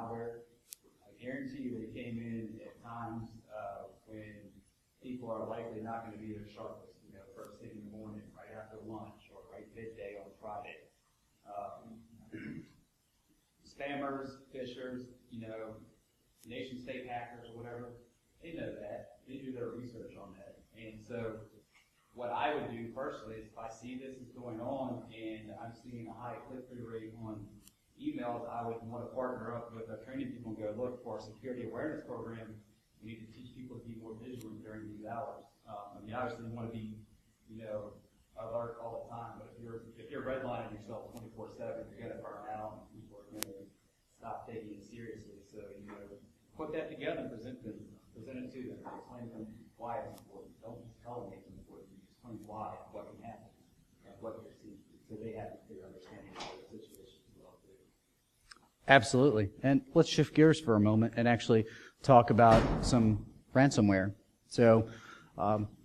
malware. I guarantee you they came in at times when people are likely not going to be their sharpest, first thing in the morning, right after lunch, or right midday on Friday. Spammers, phishers, nation state hackers or whatever, they know that. They do their research on that. And so what I would do personally is if I see this is going on and I'm seeing a high click-through rate on emails, I would want to partner up with our training people and go, look, for our security awareness program, we need to teach people to be more vigilant during these hours. Obviously you want to be, alert all the time, but if you're redlining yourself 24/7, you're going to burn out and people are going to stop taking it seriously. So, put that together and present it to them, explain to them why it's important. Don't just tell them it's important, explain why, what can happen, and what you're seeing, so they have a clear understanding of the situation as well, too. Absolutely. And let's shift gears for a moment and actually talk about some ransomware. So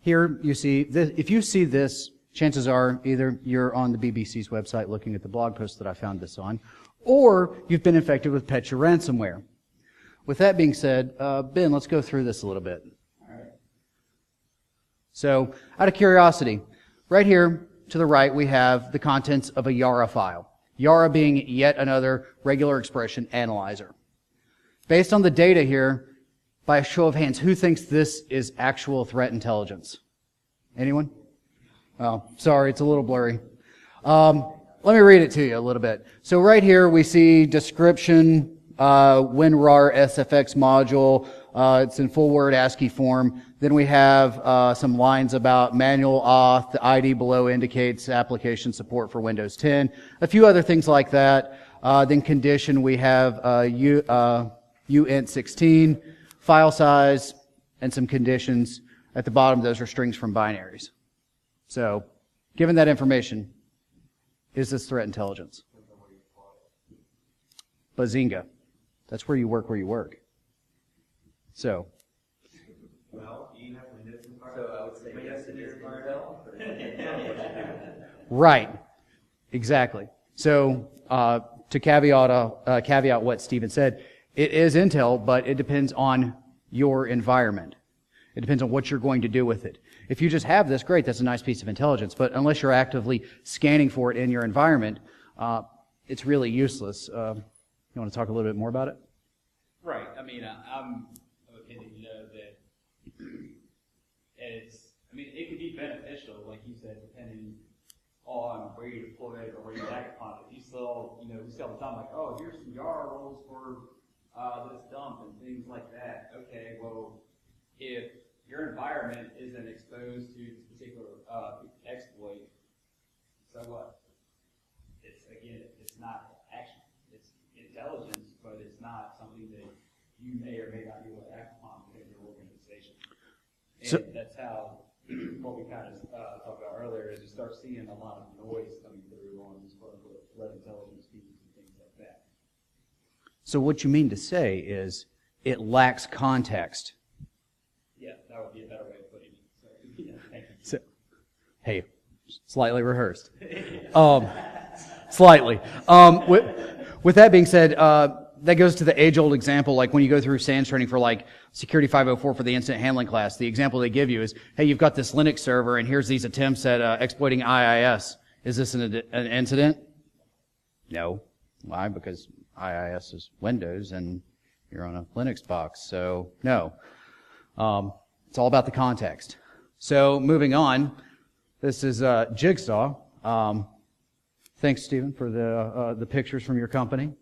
here you see, this, if you see this, chances are either you're on the BBC's website looking at the blog post that I found this on, or you've been infected with Petya ransomware. With that being said, Ben, let's go through this a little bit. All right. So, out of curiosity, right here to the right we have the contents of a Yara file. Yara being yet another regular expression analyzer. Based on the data here, by a show of hands, who thinks this is actual threat intelligence? Anyone? Oh, sorry, it's a little blurry. Let me read it to you a little bit. So right here we see description, WinRAR SFX module. It's in full word ASCII form. Then we have some lines about manual auth. The ID below indicates application support for Windows 10. A few other things like that. Then condition, we have uint16, file size, and some conditions. At the bottom, those are strings from binaries. So, given that information, is this threat intelligence? Bazinga. That's where you work. So. Well, do you have Windows environment? So I would say yes, it is Intel, but Right. Exactly. So, to caveat what Stephen said, it is Intel, but it depends on your environment. It depends on what you're going to do with it. If you just have this, great, that's a nice piece of intelligence. But unless you're actively scanning for it in your environment, it's really useless. You want to talk a little bit more about it? Right. I'm of opinion, that it could be beneficial, like you said, depending on where you deploy it or where you act upon it. If you saw, we see all the time, like, oh, here's some Yara roles for this dump and things like that. Okay, well, if your environment isn't exposed to this particular exploit, so what? It's not action. It's intelligence, but it's not something that you may or may not be able to act upon within your organization. And so, that's how what we kind of talked about earlier is you start seeing a lot of noise coming through on these threat intelligence pieces and things like that. So what you mean to say is it lacks context. Yeah, that would be a better way of putting it. So, yeah, thank you. So, hey, slightly rehearsed. Slightly. With that being said, that goes to the age-old example, like when you go through SANS training for like Security 504 for the incident handling class, the example they give you is, hey, you've got this Linux server and here's these attempts at exploiting IIS. Is this an incident? No. Why? Because IIS is Windows and you're on a Linux box, so no. It's all about the context. So moving on, this is Jigsaw. Thanks, Stephen, for the pictures from your company.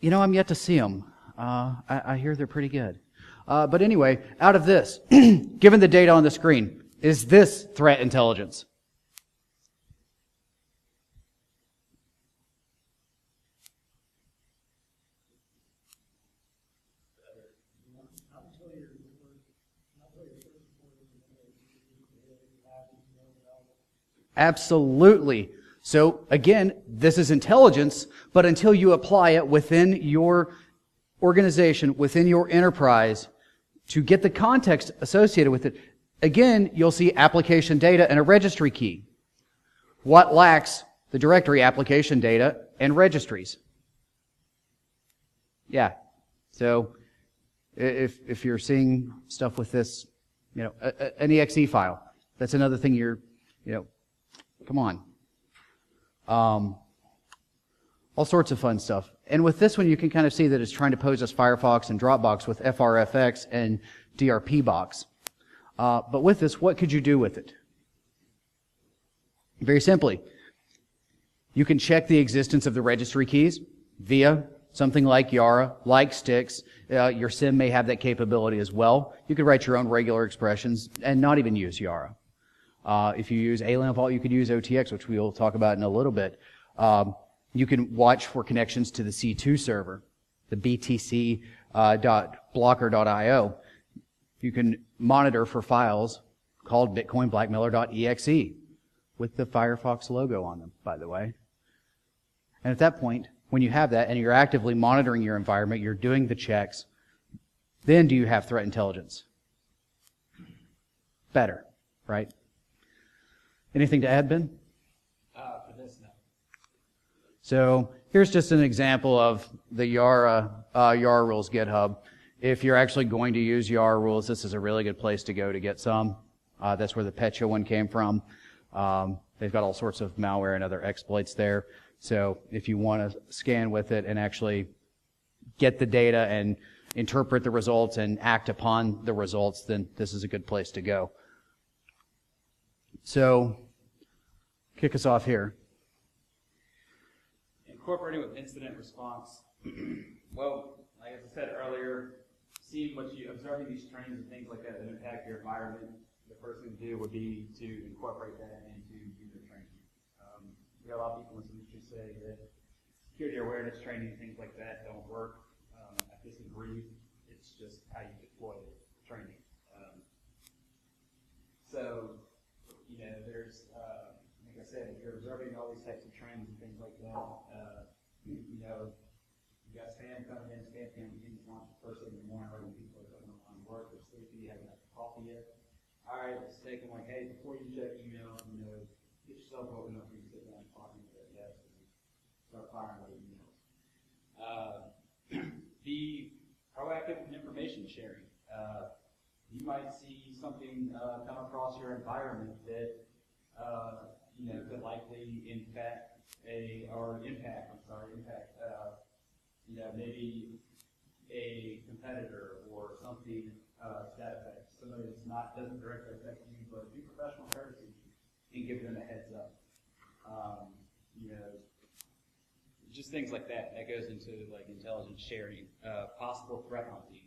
I'm yet to see them. I hear they're pretty good. But anyway, out of this, given the data on the screen, is this threat intelligence? Absolutely. So again, this is intelligence, but until you apply it within your organization, within your enterprise, to get the context associated with it, again, you'll see application data and a registry key. What lacks the directory application data and registries? Yeah. So if you're seeing stuff with this, an exe file, that's another thing come on. All sorts of fun stuff. And with this one, you can kind of see that it's trying to pose as Firefox and Dropbox with FRFX and DRPBox. But with this, what could you do with it? Very simply, you can check the existence of the registry keys via something like Yara, like Stix. Your SIM may have that capability as well. You could write your own regular expressions and not even use Yara. If you use ALAM Vault, you could use OTX, which we will talk about in a little bit. You can watch for connections to the C2 server, the btc.blocker.io. You can monitor for files called bitcoinblackmailer.exe with the Firefox logo on them, by the way. And at that point, when you have that and you're actively monitoring your environment, you're doing the checks, then do you have threat intelligence? Better, right? Anything to add, Ben? For this, no. So here's just an example of the Yara rules GitHub. If you're actually going to use Yara rules, this is a really good place to go to get some. That's where the Petya one came from. They've got all sorts of malware and other exploits there. So if you want to scan with it and actually get the data and interpret the results and act upon the results, then this is a good place to go. So, kick us off here. Incorporating with incident response. Well, like I said earlier, observing these trends and things like that impact your environment, the first thing to do would be to incorporate that into user training. We have a lot of people in this industry say that security awareness training and things like that don't work. I disagree. It's just how you deploy training. There's, like I said, if you're observing all these types of trends and things like that, you got spam coming in, spam campaigns launch first thing in the morning right when people are coming on work or sleepy, haven't had coffee yet. All right, let's take them like, hey, before you check email, get yourself open up, you can sit down and talk into that desk and start firing out emails. The proactive information sharing. You might see something come across your environment that could likely impact maybe a competitor or something to that effect. Somebody that's doesn't directly affect you, but be professional courtesy and give them a heads up. Just things like that. That goes into like intelligence sharing, possible threat hunting.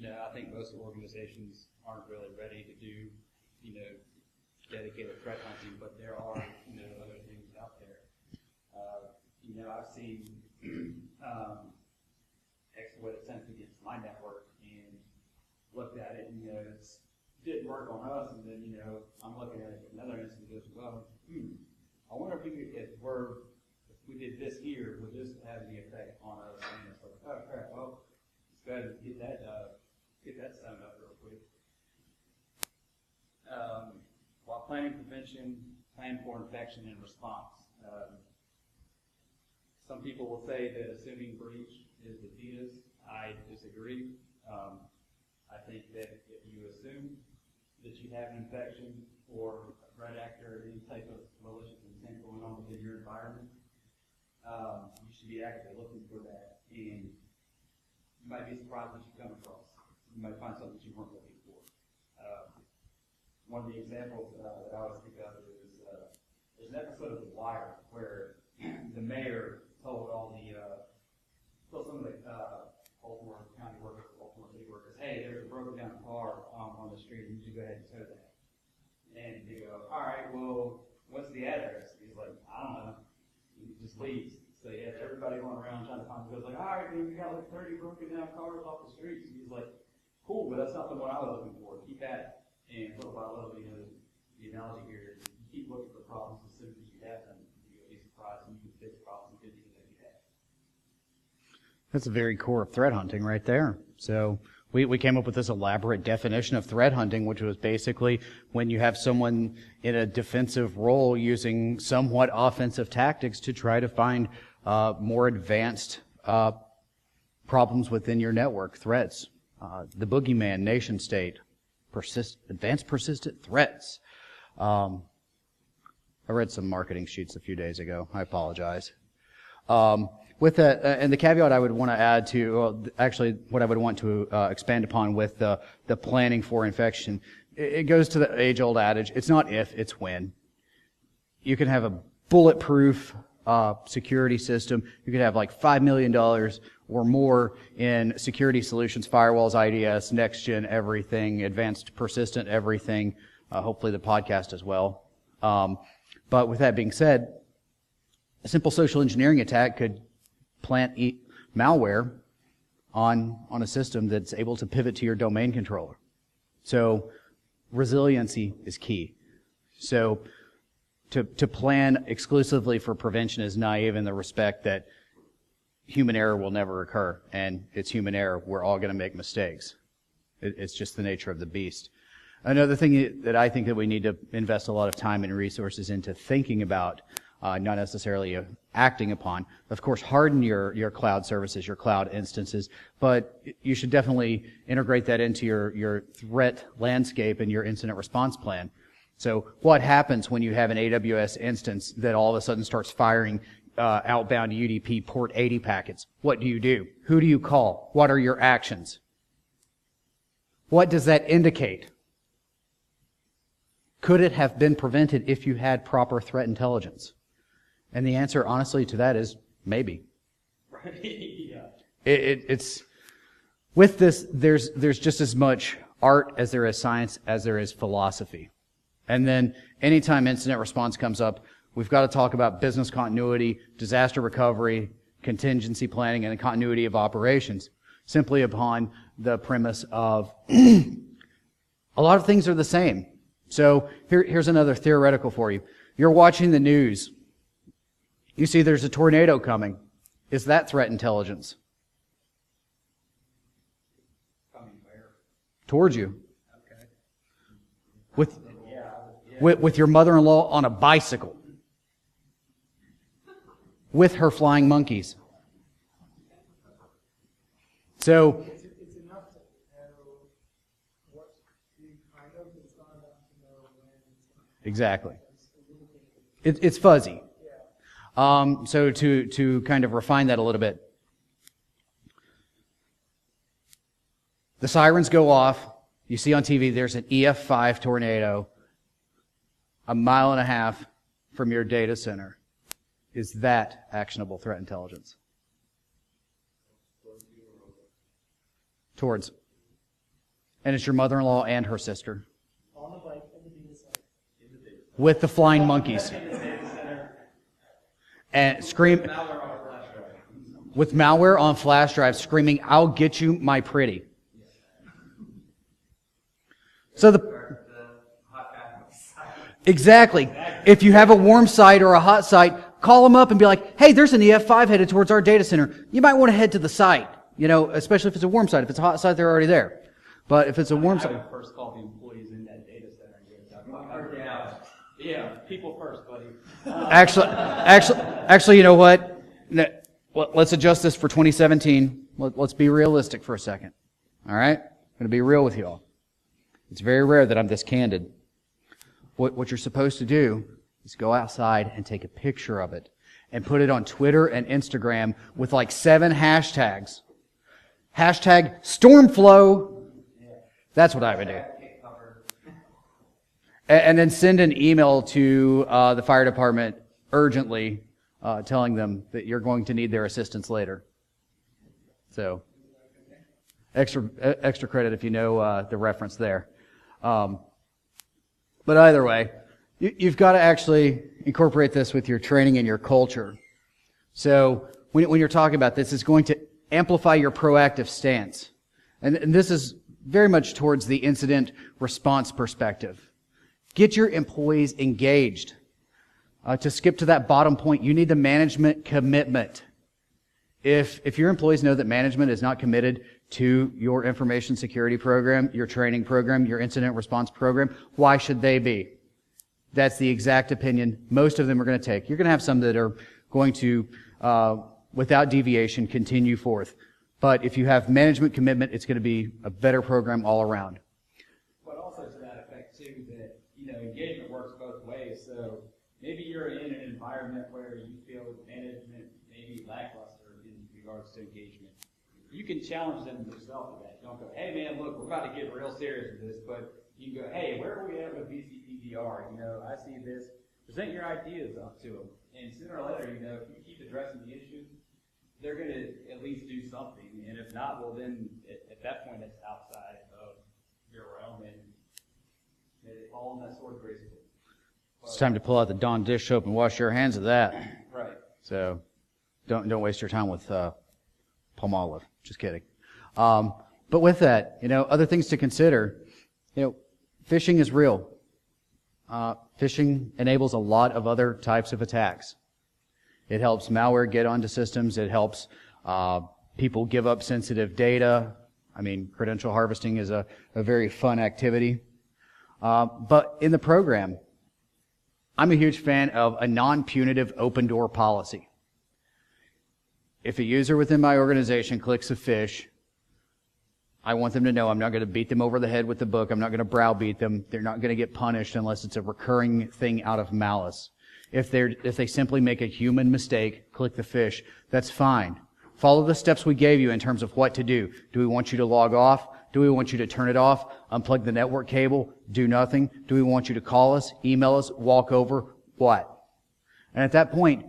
I think most organizations aren't really ready to do, dedicated threat hunting, but there are, other things out there. I've seen exploit attempts against my network and looked at it, and it didn't work on us, and then I'm looking at it, another instance goes, well, I wonder if we did this here, would this have any effect on us? And it's like, oh crap, well, let's go ahead and get that signed up real quick. While planning prevention, plan for infection and response. Some people will say that assuming breach is the fetus. I disagree. I think that if you assume that you have an infection or a threat actor or any type of malicious intent going on within your environment, you should be actively looking for that. And you might be surprised what you come across. You might find something that you weren't looking for. One of the examples that I always think of is there's an episode of The Wire where the mayor told some of the Baltimore County workers, Baltimore city workers, hey, there's a broken down car on the street, you should go ahead and tow that. And they go, all right, well, what's the address? He's like, I don't know. He just leaves. So he has everybody going around trying to find the goes like, all right, dude, we got like 30 broken down cars off the streets. And he's like, cool, but that's not the one I was looking for. Keep at it. And little by little, the analogy here is you keep looking for problems as soon as you have them. You'll be surprised and you can fix problems that you have. That's a very core of threat hunting right there. So we came up with this elaborate definition of threat hunting, which was basically when you have someone in a defensive role using somewhat offensive tactics to try to find more advanced problems within your network, threats, the boogeyman, nation state, advanced persistent threats. I read some marketing sheets a few days ago. I apologize. With that, and the caveat I would want to add to, actually, what I would want to expand upon with the planning for infection, it goes to the age-old adage: it's not if, it's when. You can have a bulletproof security system. You could have like $5 million or more in security solutions, firewalls, IDS, next-gen everything, advanced persistent everything, hopefully the podcast as well. But with that being said, a simple social engineering attack could plant malware on a system that's able to pivot to your domain controller. So resiliency is key. So to plan exclusively for prevention is naive in the respect that human error will never occur, and it's human error. We're all going to make mistakes. It's just the nature of the beast. Another thing that I think that we need to invest a lot of time and resources into thinking about, not necessarily acting upon. Of course, harden your cloud services, your cloud instances, but you should definitely integrate that into your threat landscape and your incident response plan. So what happens when you have an AWS instance that all of a sudden starts firing outbound UDP port 80 packets? What do? Who do you call? What are your actions? What does that indicate? Could it have been prevented if you had proper threat intelligence? And the answer, honestly, to that is maybe. Right. Yeah. It's with this. There's just as much art as there is science as there is philosophy. And then anytime incident response comes up, we've got to talk about business continuity, disaster recovery, contingency planning, and the continuity of operations, simply upon the premise of a lot of things are the same. So here's another theoretical for you. You're watching the news. You see there's a tornado coming. Is that threat intelligence? Coming where? Towards you. Okay. With your mother-in-law on a bicycle. With her flying monkeys. So It's enough to know what you kind of, it's not enough to know when it's going to happen. exactly. It's fuzzy. So to kind of refine that a little bit, the sirens go off. You see on TV there's an EF5 tornado a mile and a half from your data center. Is that actionable threat intelligence? Towards. And it's your mother-in-law and her sister. On the bike in the data center. With the flying monkeys. And scream with malware on flash drive, screaming, "I'll get you, my pretty." So exactly. If you have a warm site or a hot site, call them up and be like, "Hey, there's an EF5 headed towards our data center. You might want to head to the site." You know, especially if it's a warm site. If it's a hot site, they're already there. But if it's a warm site, I would first call the employees in that data center and get that. Yeah, people first, buddy. Actually, you know what? Let's adjust this for 2017. Let's be realistic for a second. All right? I'm going to be real with you all. It's very rare that I'm this candid. What you're supposed to do is go outside and take a picture of it and put it on Twitter and Instagram with like 7 hashtags. Hashtag Stormflow. That's what I would do. And then send an email to the fire department urgently telling them that you're going to need their assistance later. So, extra credit if you know the reference there. But either way, you've got to actually incorporate this with your training and your culture. So when you're talking about this, it's going to amplify your proactive stance. And this is very much towards the incident response perspective. Get your employees engaged. To skip to that bottom point, you need the management commitment. If your employees know that management is not committed to your information security program, your training program, your incident response program, why should they be? That's the exact opinion most of them are going to take. You're going to have some that are going to without deviation, continue forth. But if you have management commitment, it's going to be a better program all around. But also to that effect too, that engagement works both ways. So maybe you're in an environment where you feel management may be lackluster in regards to engagement. You can challenge them yourself with that. Don't go, hey man, look, we're about to get real serious with this, but you can go, hey, where are we at with BCPDR? I see this. Present your ideas up to them. And sooner or later, if you keep addressing the issues, they're going to at least do something. And if not, well then, at that point, it's outside of your realm, and they fall in that sort of graceful. It's time to pull out the Dawn dish soap and wash your hands of that. Right. So don't waste your time with Palmolive. Just kidding. But with that, other things to consider. Phishing is real. Phishing enables a lot of other types of attacks. It helps malware get onto systems. It helps people give up sensitive data. Credential harvesting is a very fun activity. But in the program, I'm a huge fan of a non-punitive open door policy. If a user within my organization clicks a phish, I want them to know I'm not going to beat them over the head with the book. I'm not going to browbeat them. They're not going to get punished unless it's a recurring thing out of malice. If they simply make a human mistake, click the phish, that's fine. Follow the steps we gave you in terms of what to do. Do we want you to log off? Do we want you to turn it off? Unplug the network cable? Do nothing? Do we want you to call us, email us, walk over? What? And at that point,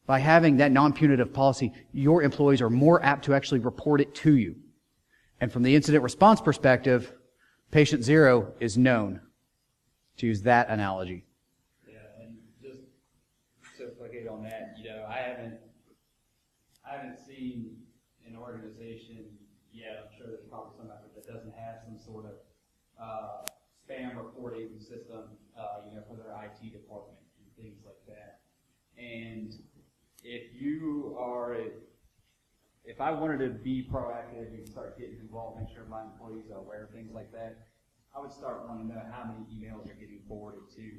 by having that non-punitive policy, your employees are more apt to actually report it to you. And from the incident response perspective, patient zero is known, to use that analogy. Yeah, and just to placate on that, I haven't seen an organization yet. I'm sure there's probably some out there that doesn't have some sort of spam reporting system, for their IT department and things like that. And if I wanted to be proactive and start getting involved, make sure my employees are aware of things like that, I would start wanting to know how many emails are getting forwarded to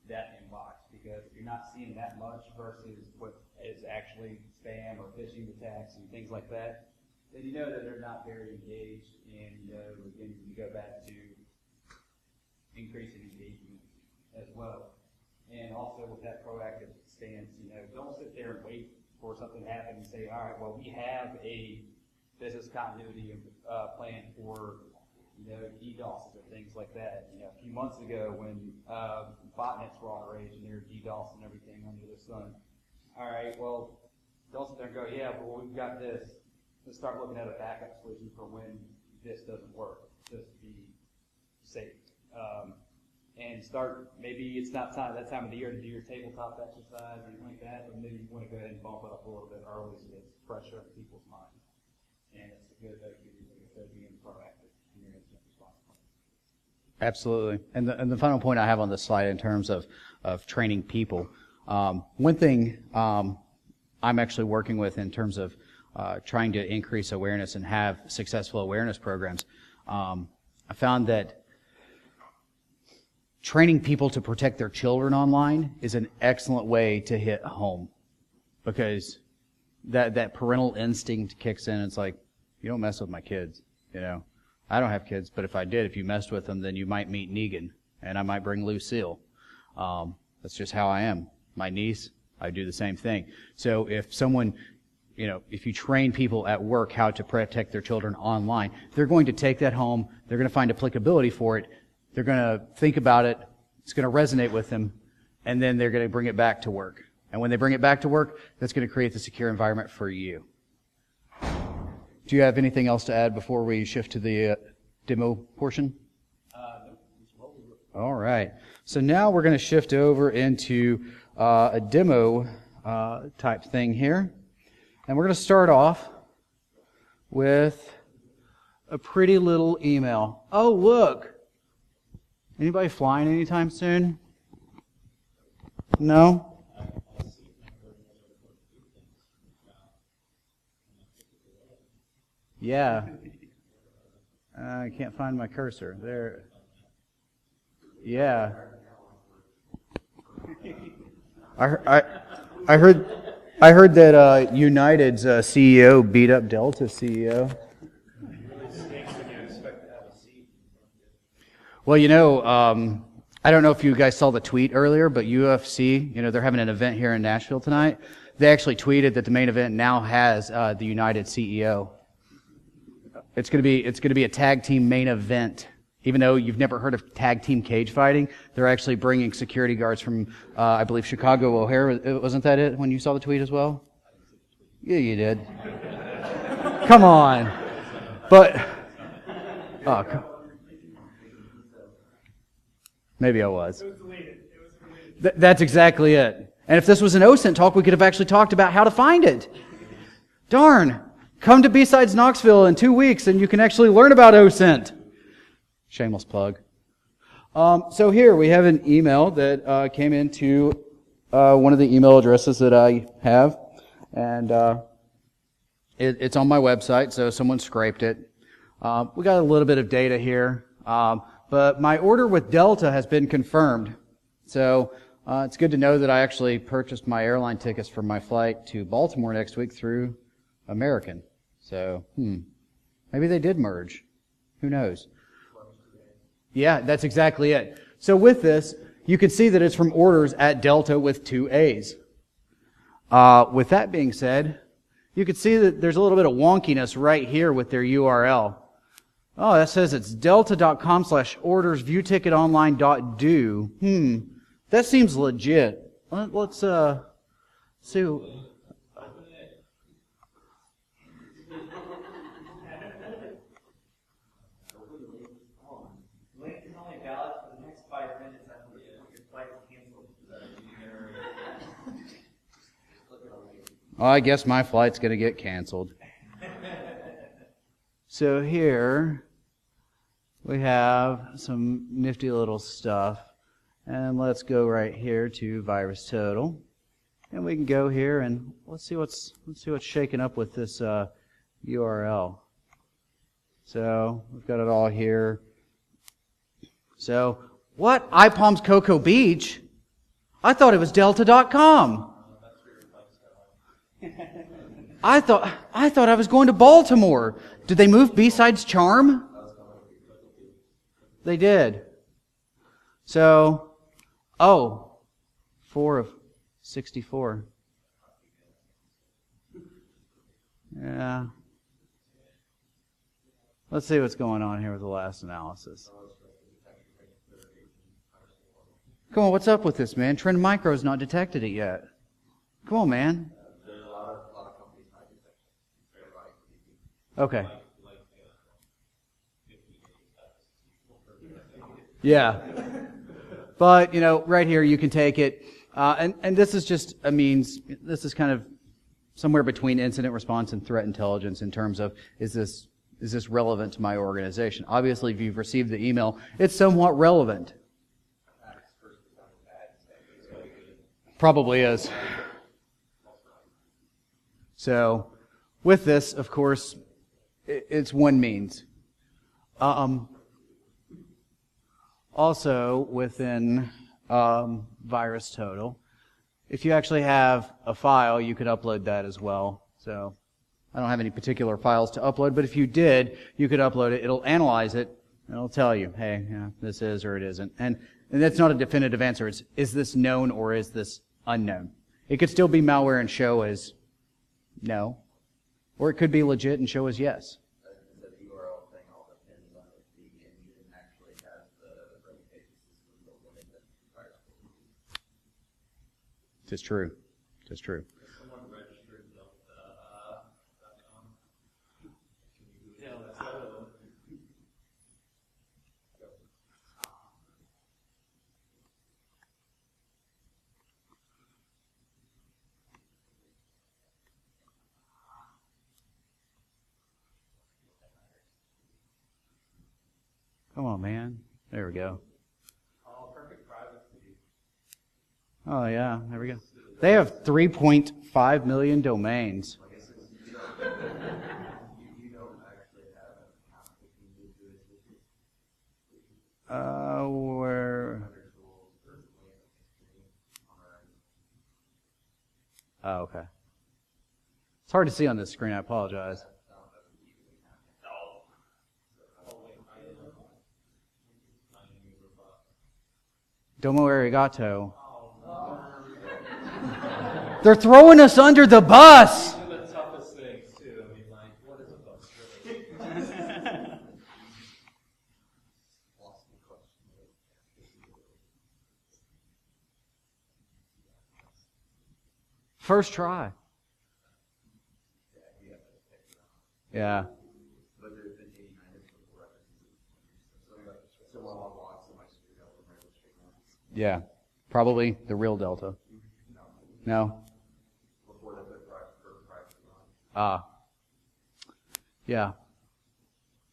that inbox. Because if you're not seeing that much versus what is actually spam or phishing attacks and things like that, then you know that they're not very engaged, and again, you go back to increasing engagement as well. And also with that proactive stance, don't sit there and wait for something to happen and say, all right, well, we have a business continuity plan for DDoS and things like that. A few months ago when botnets were all the rage and they were DDoS and everything under the sun. All right, well, don't sit there and go, yeah, well, we've got this. Let's start looking at a backup solution for when this doesn't work, just to be safe. And start, maybe it's not that time of the year to do your tabletop exercise or anything like that, but maybe you want to go ahead and bump it up a little bit early so it's fresher in people's minds. And it's a good being proactive in your incident response plan. Absolutely. And the final point I have on this slide in terms of training people, one thing I'm actually working with in terms of trying to increase awareness and have successful awareness programs, I found that training people to protect their children online is an excellent way to hit home, because that parental instinct kicks in. It's like, you don't mess with my kids. I don't have kids, but if you messed with them, then you might meet Negan, and I might bring Lucille. That's just how I am. My niece, I do the same thing. So if someone, if you train people at work how to protect their children online, they're going to take that home. They're going to find applicability for it. They're going to think about it. It's going to resonate with them, and then they're going to bring it back to work. And when they bring it back to work, that's going to create the secure environment for you. Do you have anything else to add before we shift to the demo portion? All right. So now we're going to shift over into a demo type thing here. And we're going to start off with a pretty little email. Oh, look. Anybody flying anytime soon? No? Yeah. I can't find my cursor. There. Yeah. I I heard that United's CEO beat up Delta's CEO. Well, I don't know if you guys saw the tweet earlier, but UFC, they're having an event here in Nashville tonight. They actually tweeted that the main event now has the United CEO. It's going to be a tag team main event. Even though you've never heard of tag team cage fighting, they're actually bringing security guards from, I believe, Chicago O'Hare. Wasn't that it when you saw the tweet as well? Yeah, you did. Come on. But, maybe I was. It was deleted. It was deleted. That's exactly it. And if this was an OSINT talk, we could have actually talked about how to find it. Darn. Come to BSides Knoxville in 2 weeks and you can actually learn about OSINT. Shameless plug. So here we have an email that came into one of the email addresses that I have. And it's on my website, so someone scraped it. We got a little bit of data here. But my order with Delta has been confirmed. So it's good to know that I actually purchased my airline tickets for my flight to Baltimore next week through American. So, maybe they did merge. Who knows? Yeah, that's exactly it. So with this, you can see that it's from orders at Delta with 2 A's. With that being said, you can see that there's a little bit of wonkiness right here with their URL. Oh, that says it's delta.com/orders viewticketonline.do. That seems legit. Let's see. Oh, I guess my flight's going to get canceled. So here we have some nifty little stuff. And let's go right here to virus total. And we can go here and let's see what's shaking up with this URL. So we've got it all here. So what? iPalm's Cocoa Beach? I thought it was delta.com. I thought I was going to Baltimore. Did they move BSides Charm? They did. So, 4 of 64. Yeah. Let's see what's going on here with the last analysis. Come on, what's up with this, man? Trend Micro's not detected it yet. Come on, man. Okay. Yeah. But, right here you can take it. And this is just a means, this is kind of somewhere between incident response and threat intelligence in terms of, is this relevant to my organization? Obviously, if you've received the email, it's somewhat relevant. Probably is. So, with this, of course, it's one means. Also, within virus total, if you actually have a file, you could upload that as well. So, I don't have any particular files to upload, but if you did, you could upload it. It'll analyze it, and it'll tell you, hey, this is or it isn't. And that's not a definitive answer. It's, is this known or is this unknown? It could still be malware and show as no. Or it could be legit and show as yes. The URL thing all depends on if the engine actually has the reputation system built in it that requires it. Tis true. Tis true. Someone registered delta.com. Come on, man. There we go. Oh, perfect privacy. Oh, yeah. There we go. They have 3.5 million domains. You don't actually have an account if you need to do it. Where? Oh, okay. hard to see on this screen. I apologize. Domo arigato. They're throwing us under the bus. These are the toughest things too. I mean, like, what is a bus really? First try. Yeah. But there's been 89 historical references. So we'll have lots of my screwed up from regular straight lines. Yeah. Probably the real delta. No? Before they put private on. Ah. Yeah.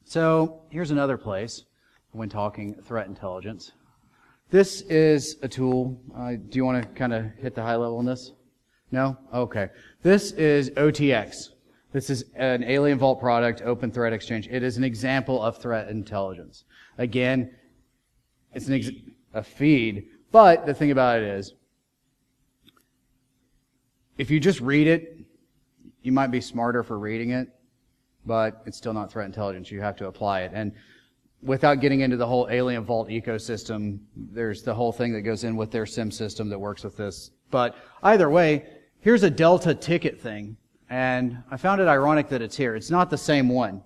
So here's another place when talking threat intelligence. This is a tool. Do you want to kind of hit the high level on this? No? Okay. This is OTX. This is an Alien Vault product, Open Threat Exchange. It is an example of threat intelligence. Again, it's a feed, but the thing about it is, if you just read it, you might be smarter for reading it, but it's still not threat intelligence. You have to apply it. And without getting into the whole Alien Vault ecosystem, there's the whole thing that goes in with their SIM system that works with this. But either way, here's a Delta ticket thing. And I found it ironic that it's here. It's not the same one.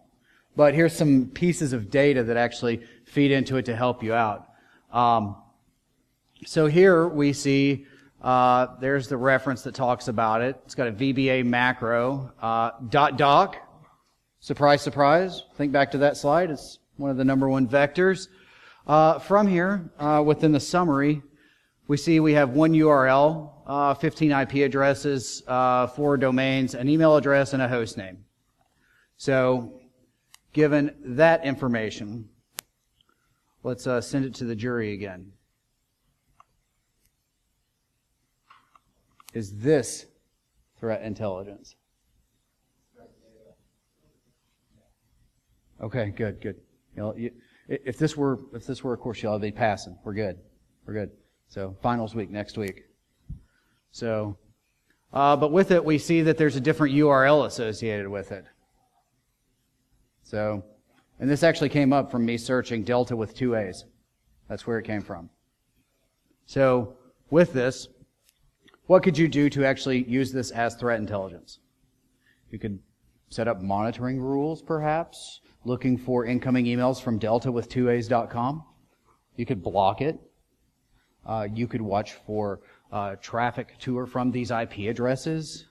But here's some pieces of data that actually feed into it to help you out. So here we see, there's the reference that talks about it. It's got a VBA macro, .doc. Surprise, surprise. Think back to that slide. It's one of the number one vectors. From here, within the summary, we see we have one URL, 15 IP addresses, 4 domains, an email address, and a host name. So, given that information, let's send it to the jury again. Is this threat intelligence? Okay, good, good. If this were a course, y'all, they'd be passing. We're good. So, finals week, next week. So, but with it, we see that there's a different URL associated with it. So, and this actually came up from me searching Delta with 2 A's. That's where it came from. So, with this, what could you do to actually use this as threat intelligence? You could set up monitoring rules, perhaps, looking for incoming emails from deltawith2as.com. You could block it. You could watch for traffic to or from these IP addresses.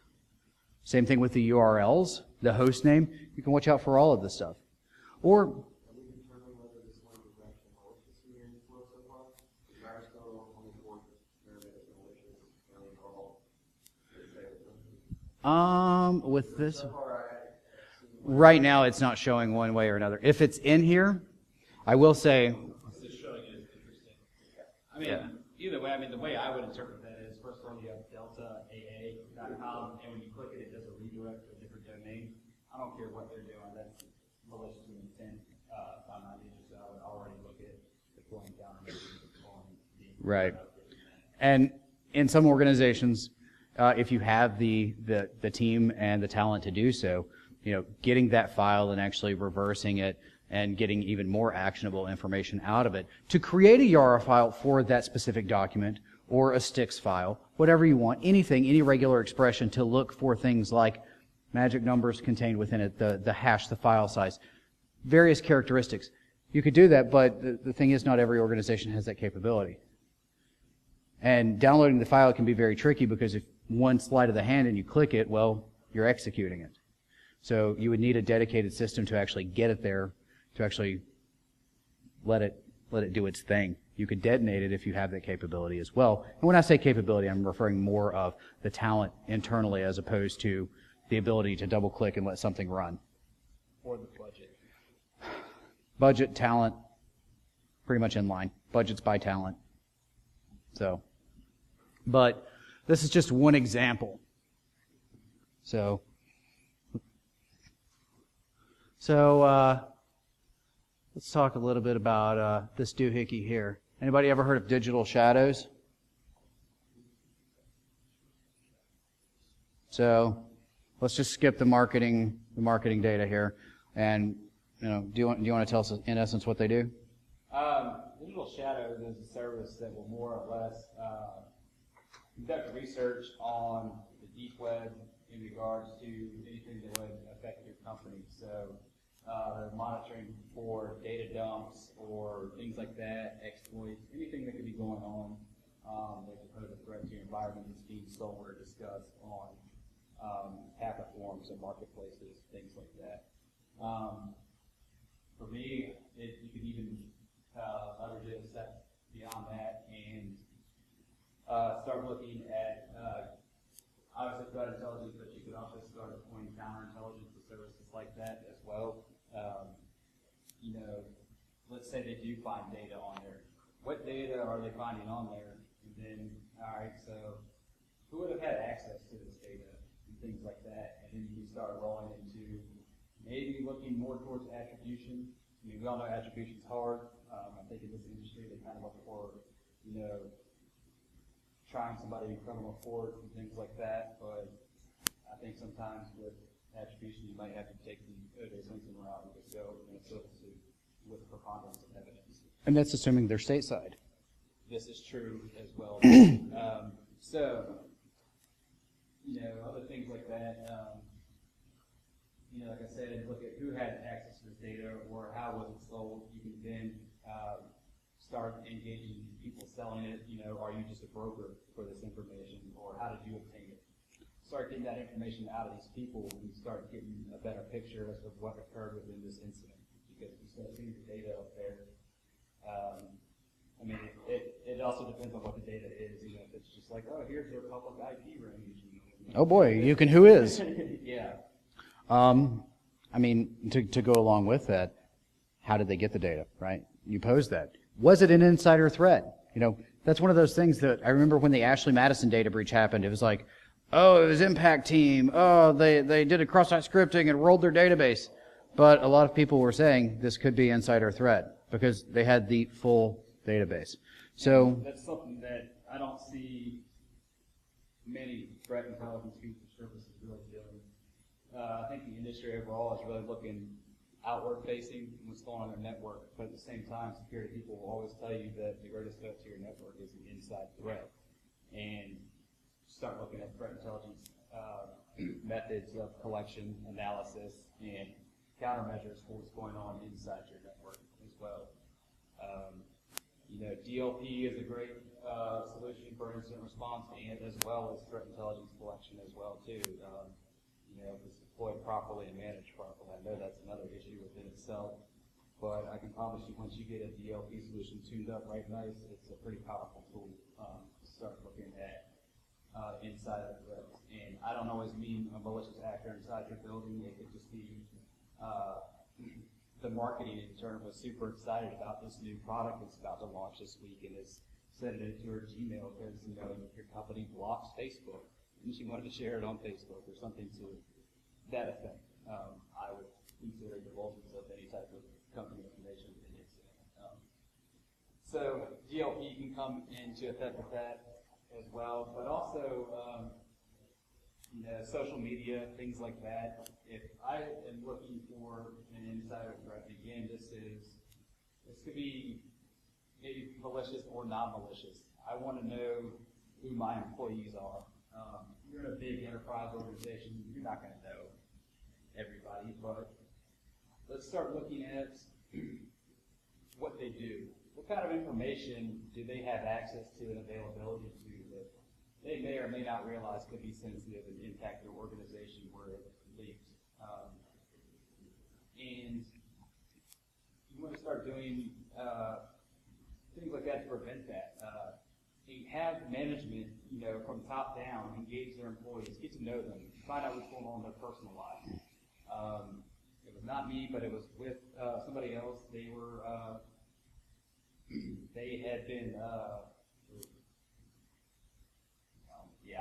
Same thing with the URLs, the host name. You can watch out for all of this stuff. Or with this, right now it's not showing one way or another. If it's in here, I will say. It's just showing it as interesting. I mean, either way, the way I would interpret that is, first of all, you have deltaa.com, and when you click it, it does a redirect to a different domain. I don't care what they're doing. That's malicious intent. If I'm not interested, I would already look at deploying countermeasures, deploying the right. And in some organizations, if you have the team and the talent to do so, getting that file and actually reversing it and getting even more actionable information out of it to create a YARA file for that specific document or a STIX file, whatever you want, anything, any regular expression to look for things like magic numbers contained within it, the hash, the file size, various characteristics. You could do that, but the thing is not every organization has that capability. And downloading the file can be very tricky because if one sleight of the hand and you click it, well, you're executing it. So you would need a dedicated system to actually get it there, to actually let it do its thing. You could detonate it if you have that capability as well. And when I say capability, I'm referring more of the talent internally as opposed to the ability to double click and let something run. Or the budget. Budget, talent, pretty much in line. Budgets by talent. So, but this is just one example. So let's talk a little bit about this doohickey here. Anybody ever heard of digital shadows? let's just skip the marketing data here. And, do you want to tell us in essence what they do? Digital Shadows is a service that will more or less conduct research on the deep web in regards to anything that would affect your company. So they're monitoring for data dumps or things like that, exploits, anything that could be going on that could pose a threat to your environment that's being sold or discussed on hacker forums and marketplaces, things like that. For me, you could even leverage it a step beyond that and start looking at obviously threat intelligence, but you could also start deploying counterintelligence to services like that as well. Let's say they do find data on there. What data are they finding on there? And then, all right, so who would have had access to this data and things like that? And then you start rolling into maybe looking more towards attribution. I mean, we all know attribution's hard. I think in this industry they kind of look for, trying somebody in criminal court and things like that. But I think sometimes with attribution you might have to take the O.J. Simpson route and just go in a civil suit with a preponderance of evidence. And that's assuming they're stateside. This is true as well. Other things like that. Like I said, look at who had access to this data or how was it sold. You can then start engaging people selling it. Are you just a broker for this information, or how did you obtain it? Start getting that information out of these people and start getting a better picture as to what occurred within this incident. Because you start seeing the data up there. It also depends on what the data is. If it's just like, oh, here's their public IP range. Oh boy, you can who is. Yeah. To go along with that, how did they get the data, right? You posed that. Was it an insider threat? That's one of those things that I remember when the Ashley Madison data breach happened. It was like, oh, it was Impact Team. Oh, they did a cross-site scripting and rolled their database. But a lot of people were saying this could be insider threat because they had the full database. So that's something that I don't see many threat intelligence features services really doing. I think the industry overall is really looking outward facing what's going on in their network, but at the same time, security people will always tell you that the greatest threat to your network is an inside threat. And start looking at threat intelligence methods of collection, analysis, and countermeasures for what's going on inside your network as well. DLP is a great solution for incident response, and as well as threat intelligence collection as well too. If it's deployed properly and managed properly. I know that's another issue within itself, but I can promise you once you get a DLP solution tuned up right nice, it's a pretty powerful tool to start looking at insider threats. And I don't always mean a malicious actor inside your building. It could just be the marketing intern was super excited about this new product that's about to launch this week and is sending it to her Gmail because your company blocks Facebook and she wanted to share it on Facebook or something to that effect. I would consider divulgence of any type of company information in an incident. So DLP can come into effect with that as well, but also social media, things like that. If I am looking for an insider threat, again, this could be maybe malicious or non-malicious. I want to know who my employees are. You're in a big enterprise organization, you're not going to know everybody, but let's start looking at what they do. What kind of information do they have access to and availability to that they may or may not realize could be sensitive and impact their organization where it leaks? And you want to start doing things like that to prevent that. Have management, from top down, engage their employees, get to know them, find out what's going on in their personal lives. It was not me, but it was with somebody else. They were, they had been, I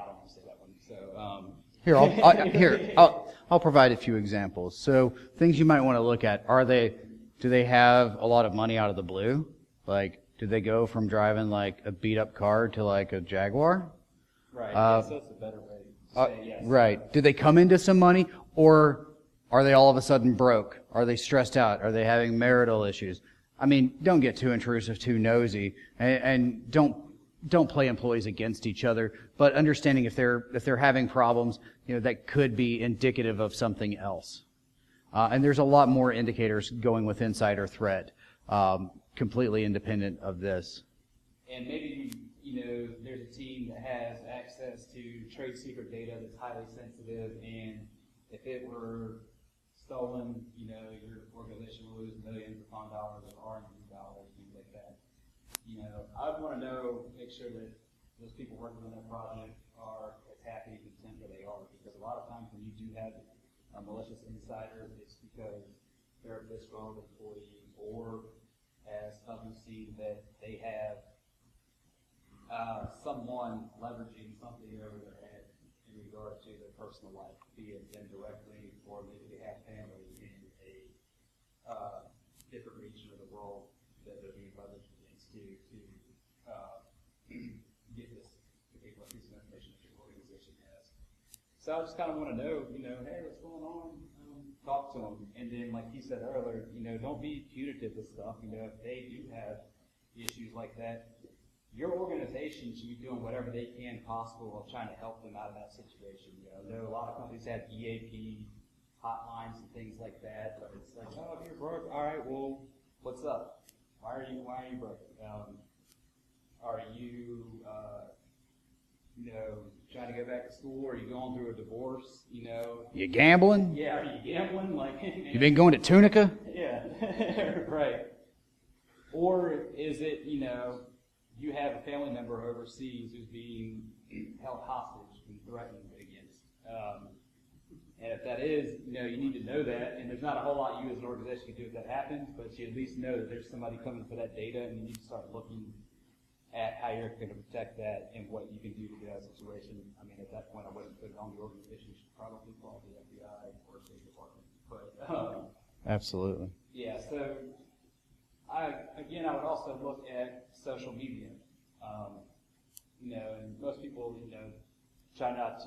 don't want to say that one. So I'll provide a few examples. So things you might want to look at do they have a lot of money out of the blue? Like, did they go from driving like a beat up car to like a Jaguar? Right. So it's a better way. say yes. Right. Do they come into some money, or are they all of a sudden broke? Are they stressed out? Are they having marital issues? I mean, don't get too intrusive, too nosy, and don't play employees against each other. But understanding if they're having problems, that could be indicative of something else. And there's a lot more indicators going with insider threat, completely independent of this. And maybe, there's a team that has access to trade secret data that's highly sensitive, and if it were stolen, your organization will lose millions upon dollars of R&D dollars, things like that. I would want to make sure that those people working on that project are as happy and content where they are, because a lot of times when you do have a malicious insider, it's because they're a disgruntled employee, or as others see that they have someone leveraging something over their head in regard to their personal life, be it them directly or maybe they have family in a different region of the world that they're being leveraged against to get this particular piece of information that your organization has. So I just kind of want to know, hey, what's going on? Talk to them. And then, like you said earlier, don't be punitive with stuff. If they do have issues like that, your organization should be doing whatever they can possible of trying to help them out of that situation. I know a lot of companies have EAP hotlines and things like that, but it's like, oh, if you're broke, all right, well, what's up? Why are you broke? Are you, trying to go back to school? Are you going through a divorce? You gambling? Yeah, are you gambling? You been going to Tunica? Yeah, right. Or is it, you have a family member overseas who's being held hostage and threatened against. And if that is, you need to know that, and there's not a whole lot you as an organization can do if that happens, but you at least know that there's somebody coming for that data, and you need to start looking at how you're going to protect that and what you can do to get out of the situation. I mean, at that point, I wouldn't put it on the organization. You should probably call the FBI or State Department. But Absolutely. yeah, so I would also look at social media. And most people, try not